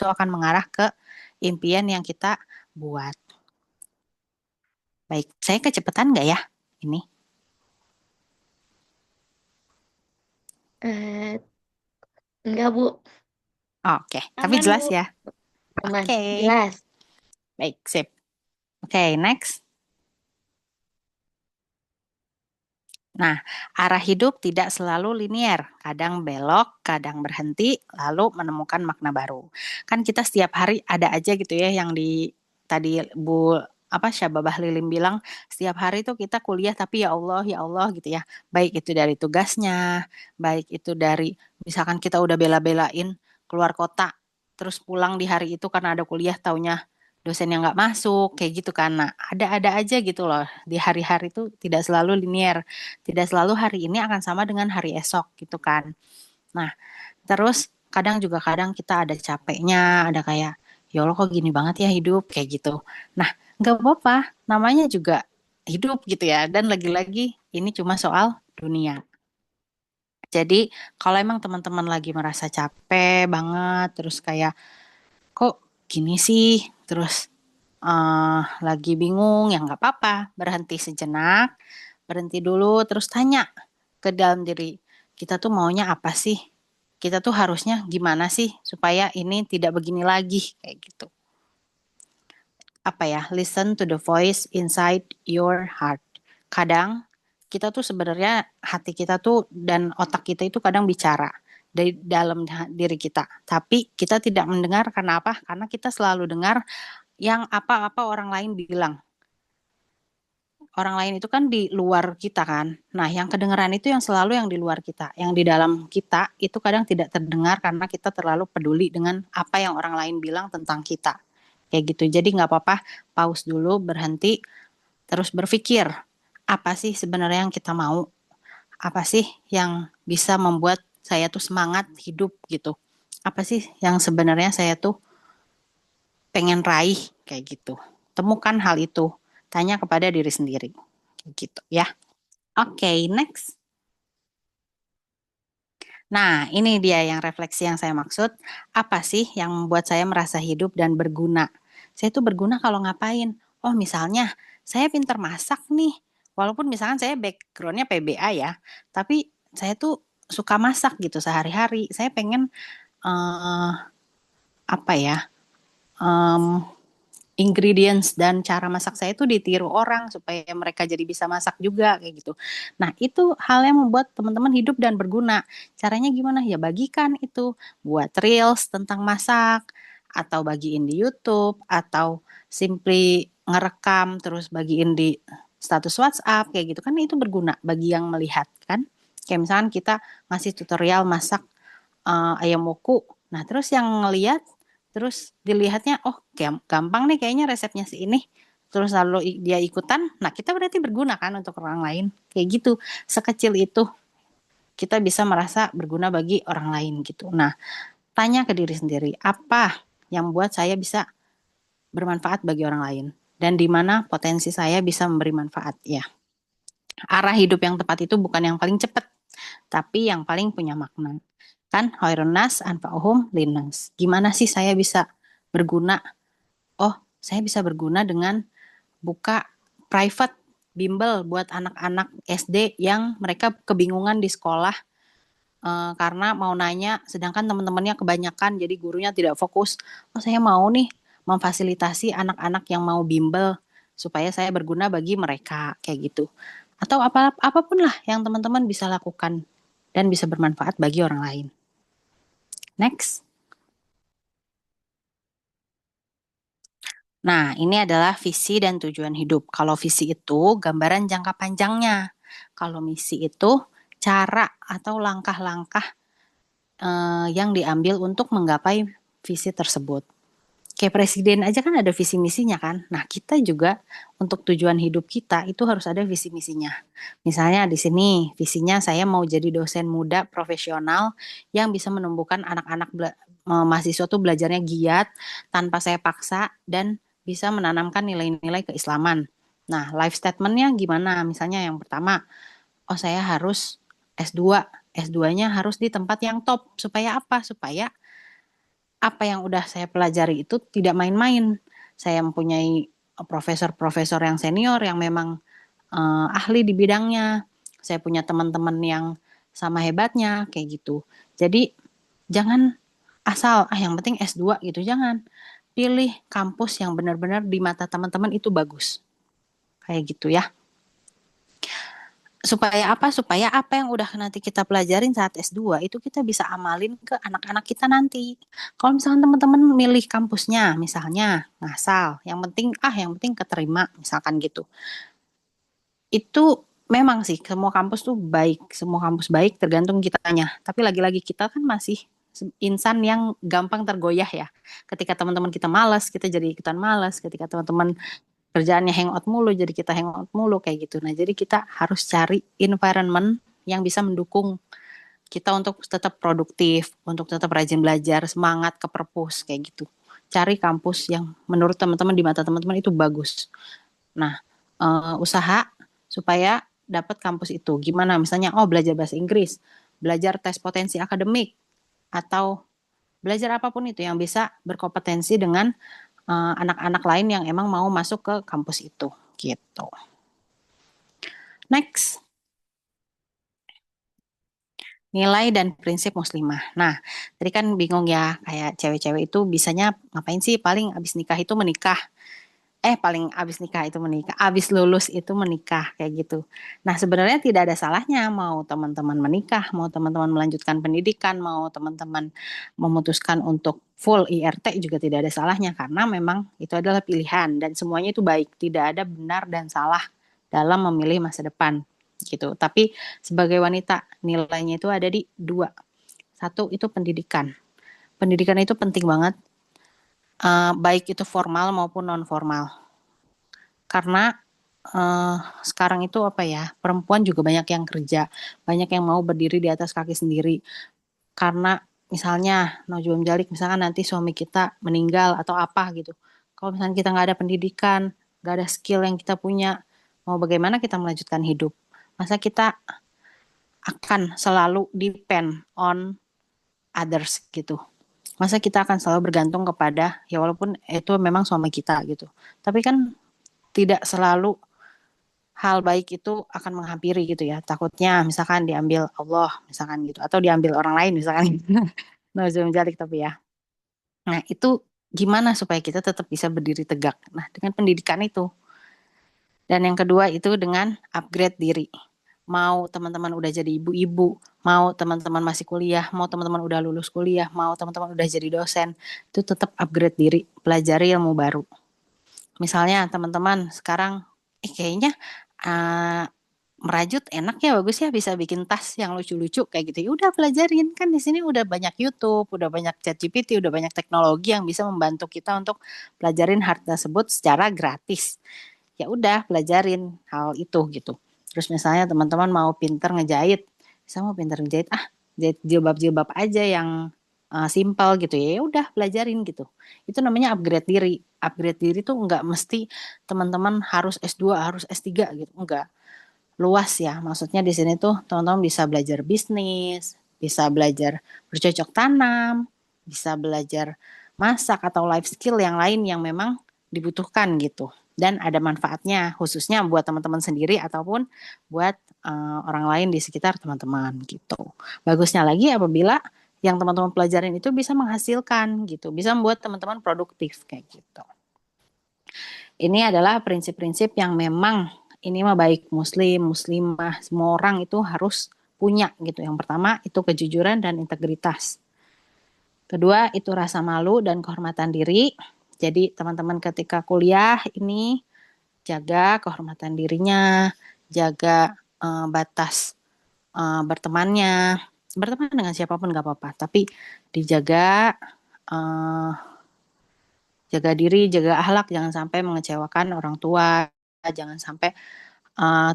itu akan mengarah ke impian yang kita buat. Baik, saya kecepatan nggak ya ini? Eh, enggak, Bu. Oke, tapi Aman, jelas Bu. ya. Aman. Oke, Jelas. baik, sip. Oke, next. Nah, arah hidup tidak selalu linier, kadang belok, kadang berhenti, lalu menemukan makna baru. Kan kita setiap hari ada aja gitu ya yang di tadi Bu Syababah Lilim bilang setiap hari tuh kita kuliah tapi ya Allah gitu ya. Baik itu dari tugasnya, baik itu dari misalkan kita udah bela-belain keluar kota terus pulang di hari itu karena ada kuliah taunya dosen yang nggak masuk kayak gitu kan. Nah, ada-ada aja gitu loh di hari-hari itu tidak selalu linier. Tidak selalu hari ini akan sama dengan hari esok gitu kan. Nah, terus kadang kita ada capeknya, ada kayak, ya Allah kok gini banget ya hidup, kayak gitu. Nah, nggak apa-apa, namanya juga hidup gitu ya. Dan lagi-lagi ini cuma soal dunia. Jadi kalau emang teman-teman lagi merasa capek banget, terus kayak kok gini sih, terus lagi bingung, ya nggak apa-apa, berhenti sejenak, berhenti dulu, terus tanya ke dalam diri, kita tuh maunya apa sih? Kita tuh harusnya gimana sih supaya ini tidak begini lagi, kayak gitu. Apa ya? Listen to the voice inside your heart. Kadang kita tuh sebenarnya hati kita tuh dan otak kita itu kadang bicara dari dalam diri kita. Tapi kita tidak mendengar karena apa? Karena kita selalu dengar yang apa-apa orang lain bilang. Orang lain itu kan di luar kita kan. Nah, yang kedengeran itu yang selalu yang di luar kita. Yang di dalam kita itu kadang tidak terdengar karena kita terlalu peduli dengan apa yang orang lain bilang tentang kita. Kayak gitu. Jadi nggak apa-apa, pause dulu, berhenti, terus berpikir, apa sih sebenarnya yang kita mau? Apa sih yang bisa membuat saya tuh semangat hidup gitu? Apa sih yang sebenarnya saya tuh pengen raih kayak gitu? Temukan hal itu. Tanya kepada diri sendiri. Kayak gitu ya. Oke, next. Nah, ini dia yang refleksi yang saya maksud. Apa sih yang membuat saya merasa hidup dan berguna? Saya tuh berguna kalau ngapain? Oh, misalnya saya pintar masak nih. Walaupun misalkan saya backgroundnya PBA ya, tapi saya tuh suka masak gitu sehari-hari. Saya pengen eh, apa ya? em, Ingredients dan cara masak saya itu ditiru orang supaya mereka jadi bisa masak juga kayak gitu. Nah, itu hal yang membuat teman-teman hidup dan berguna. Caranya gimana? Ya bagikan itu, buat reels tentang masak atau bagiin di YouTube atau simply ngerekam terus bagiin di status WhatsApp kayak gitu kan itu berguna bagi yang melihat kan. Kayak misalkan kita ngasih tutorial masak ayam woku. Nah, terus yang ngelihat, terus dilihatnya, oh gampang nih kayaknya resepnya si ini. Terus lalu dia ikutan, nah kita berarti berguna kan untuk orang lain. Kayak gitu, sekecil itu kita bisa merasa berguna bagi orang lain gitu. Nah, tanya ke diri sendiri, apa yang buat saya bisa bermanfaat bagi orang lain? Dan di mana potensi saya bisa memberi manfaat ya. Arah hidup yang tepat itu bukan yang paling cepat, tapi yang paling punya makna. Kan khairun nas anfa'uhum linnas. Gimana sih saya bisa berguna? Oh, saya bisa berguna dengan buka private bimbel buat anak-anak SD yang mereka kebingungan di sekolah karena mau nanya, sedangkan teman-temannya kebanyakan, jadi gurunya tidak fokus. Oh, saya mau nih memfasilitasi anak-anak yang mau bimbel supaya saya berguna bagi mereka, kayak gitu. Atau apapun lah yang teman-teman bisa lakukan dan bisa bermanfaat bagi orang lain. Next. Nah, ini adalah visi dan tujuan hidup. Kalau visi itu gambaran jangka panjangnya. Kalau misi itu cara atau langkah-langkah yang diambil untuk menggapai visi tersebut. Kayak presiden aja kan ada visi misinya kan. Nah, kita juga untuk tujuan hidup kita itu harus ada visi misinya. Misalnya di sini visinya saya mau jadi dosen muda profesional yang bisa menumbuhkan anak-anak mahasiswa tuh belajarnya giat tanpa saya paksa dan bisa menanamkan nilai-nilai keislaman. Nah, life statementnya gimana? Misalnya yang pertama, oh saya harus S2. S2-nya harus di tempat yang top. Supaya apa? Supaya apa yang udah saya pelajari itu tidak main-main. Saya mempunyai profesor-profesor yang senior yang memang ahli di bidangnya. Saya punya teman-teman yang sama hebatnya kayak gitu. Jadi jangan asal yang penting S2 gitu, jangan. Pilih kampus yang benar-benar di mata teman-teman itu bagus. Kayak gitu ya. Supaya apa? Supaya apa yang udah nanti kita pelajarin saat S2 itu kita bisa amalin ke anak-anak kita nanti. Kalau misalkan teman-teman milih kampusnya, misalnya ngasal, yang penting keterima, misalkan gitu. Itu memang sih semua kampus tuh baik, semua kampus baik tergantung kitanya. Tapi lagi-lagi kita kan masih insan yang gampang tergoyah ya. Ketika teman-teman kita malas, kita jadi ikutan malas. Ketika teman-teman kerjaannya hangout mulu, jadi kita hangout mulu kayak gitu. Nah, jadi kita harus cari environment yang bisa mendukung kita untuk tetap produktif, untuk tetap rajin belajar, semangat ke perpus kayak gitu. Cari kampus yang menurut teman-teman di mata teman-teman itu bagus. Nah, usaha supaya dapat kampus itu. Gimana? Misalnya, belajar bahasa Inggris, belajar tes potensi akademik, atau belajar apapun itu yang bisa berkompetensi dengan anak-anak lain yang emang mau masuk ke kampus itu. Gitu. Next. Nilai dan prinsip muslimah. Nah, tadi kan bingung ya, kayak cewek-cewek itu bisanya ngapain sih? Paling abis nikah itu menikah. Paling abis nikah itu menikah, abis lulus itu menikah kayak gitu. Nah sebenarnya tidak ada salahnya mau teman-teman menikah, mau teman-teman melanjutkan pendidikan, mau teman-teman memutuskan untuk full IRT juga tidak ada salahnya karena memang itu adalah pilihan dan semuanya itu baik, tidak ada benar dan salah dalam memilih masa depan gitu. Tapi sebagai wanita nilainya itu ada di dua. Satu itu pendidikan. Pendidikan itu penting banget, baik itu formal maupun non formal karena sekarang itu apa ya, perempuan juga banyak yang kerja, banyak yang mau berdiri di atas kaki sendiri. Karena misalnya Najwa Jalik, misalkan nanti suami kita meninggal atau apa gitu. Kalau misalnya kita nggak ada pendidikan, nggak ada skill yang kita punya, mau bagaimana kita melanjutkan hidup? Masa kita akan selalu depend on others gitu. Masa kita akan selalu bergantung kepada, ya walaupun itu memang suami kita gitu. Tapi kan tidak selalu hal baik itu akan menghampiri gitu ya. Takutnya misalkan diambil Allah misalkan gitu atau diambil orang lain misalkan gitu. Nauzubillah tapi ya. Nah, itu gimana supaya kita tetap bisa berdiri tegak? Nah, dengan pendidikan itu. Dan yang kedua itu dengan upgrade diri. Mau teman-teman udah jadi ibu-ibu, mau teman-teman masih kuliah, mau teman-teman udah lulus kuliah, mau teman-teman udah jadi dosen, itu tetap upgrade diri, pelajari ilmu baru. Misalnya teman-teman sekarang kayaknya uh, merajut enak ya, bagus ya, bisa bikin tas yang lucu-lucu kayak gitu. Ya udah pelajarin, kan di sini udah banyak YouTube, udah banyak ChatGPT, udah banyak teknologi yang bisa membantu kita untuk pelajarin hal tersebut secara gratis. Ya udah pelajarin hal itu gitu. Terus misalnya teman-teman mau pinter ngejahit, saya mau pinter ngejahit, jahit jilbab-jilbab aja yang simple gitu ya. Ya udah pelajarin gitu. Itu namanya upgrade diri. Upgrade diri tuh nggak mesti teman-teman harus S2, harus S3 gitu. Enggak, luas ya. Maksudnya di sini tuh teman-teman bisa belajar bisnis, bisa belajar bercocok tanam, bisa belajar masak atau life skill yang lain yang memang dibutuhkan gitu. Dan ada manfaatnya khususnya buat teman-teman sendiri ataupun buat orang lain di sekitar teman-teman gitu. Bagusnya lagi apabila yang teman-teman pelajarin itu bisa menghasilkan gitu, bisa membuat teman-teman produktif kayak gitu. Ini adalah prinsip-prinsip yang memang ini mah baik muslim, muslimah, semua orang itu harus punya gitu. Yang pertama itu kejujuran dan integritas. Kedua itu rasa malu dan kehormatan diri. Jadi teman-teman ketika kuliah ini jaga kehormatan dirinya, jaga batas bertemannya. Berteman dengan siapapun gak apa-apa, tapi dijaga, jaga diri, jaga akhlak, jangan sampai mengecewakan orang tua, jangan sampai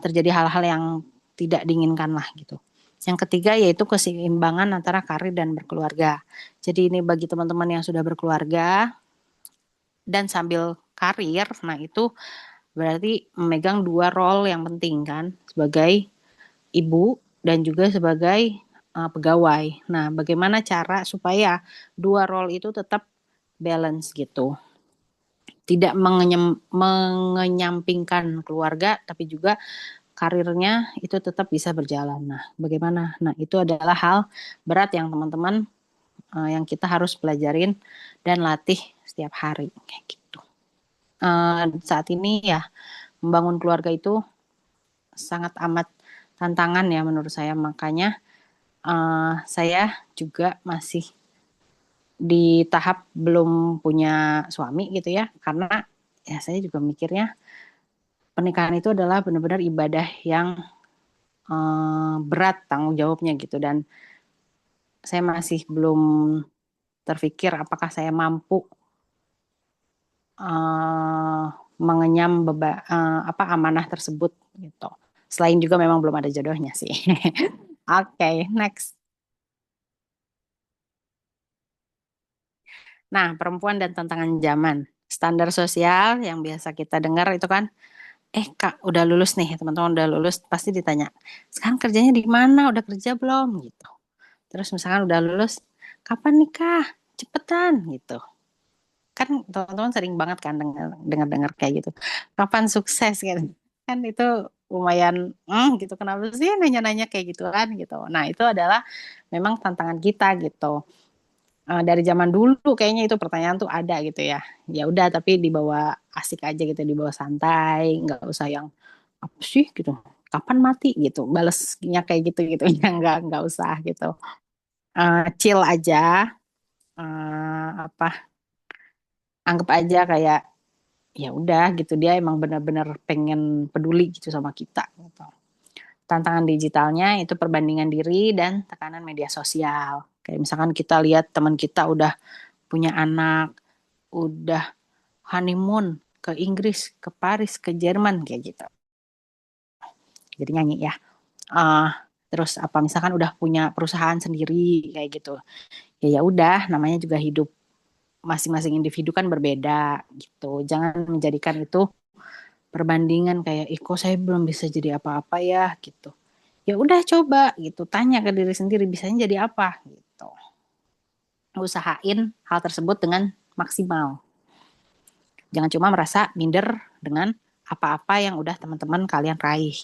terjadi hal-hal yang tidak diinginkan lah gitu. Yang ketiga yaitu keseimbangan antara karir dan berkeluarga. Jadi ini bagi teman-teman yang sudah berkeluarga dan sambil karir, nah itu berarti memegang dua role yang penting kan, sebagai ibu dan juga sebagai pegawai. Nah, bagaimana cara supaya dua role itu tetap balance gitu, tidak mengenyampingkan keluarga, tapi juga karirnya itu tetap bisa berjalan. Nah, bagaimana? Nah, itu adalah hal berat yang teman-teman yang kita harus pelajarin dan latih setiap hari kayak gitu. Saat ini ya membangun keluarga itu sangat amat tantangan ya menurut saya. Makanya saya juga masih di tahap belum punya suami gitu ya. Karena ya saya juga mikirnya pernikahan itu adalah benar-benar ibadah yang berat tanggung jawabnya gitu. Dan saya masih belum terpikir apakah saya mampu uh, mengenyam apa amanah tersebut gitu. Selain juga memang belum ada jodohnya sih. Oke, okay, next. Nah, perempuan dan tantangan zaman. Standar sosial yang biasa kita dengar itu kan, Kak, udah lulus nih, teman-teman udah lulus, pasti ditanya, sekarang kerjanya di mana? Udah kerja belum? Gitu. Terus misalkan udah lulus, kapan nikah? Cepetan gitu. Kan teman-teman sering banget kan dengar kayak gitu. Kapan sukses gitu. Kan itu lumayan gitu. Kenapa sih nanya-nanya kayak gitu kan gitu. Nah, itu adalah memang tantangan kita gitu. Dari zaman dulu kayaknya itu pertanyaan tuh ada gitu ya. Ya udah tapi dibawa asik aja gitu, dibawa santai, nggak usah yang apa sih gitu. Kapan mati gitu. Balesnya kayak gitu gitu. Ya nggak usah gitu. Chill aja. Apa anggap aja kayak ya udah gitu dia emang benar-benar pengen peduli gitu sama kita gitu. Tantangan digitalnya itu perbandingan diri dan tekanan media sosial. Kayak misalkan kita lihat teman kita udah punya anak, udah honeymoon ke Inggris, ke Paris, ke Jerman kayak gitu. Jadi nyanyi ya. Uh, Terus apa misalkan udah punya perusahaan sendiri kayak gitu. Ya udah namanya juga hidup masing-masing individu kan berbeda gitu. Jangan menjadikan itu perbandingan kayak ih kok saya belum bisa jadi apa-apa ya gitu. Ya udah coba gitu, tanya ke diri sendiri bisanya jadi apa gitu. Usahain hal tersebut dengan maksimal. Jangan cuma merasa minder dengan apa-apa yang udah teman-teman kalian raih.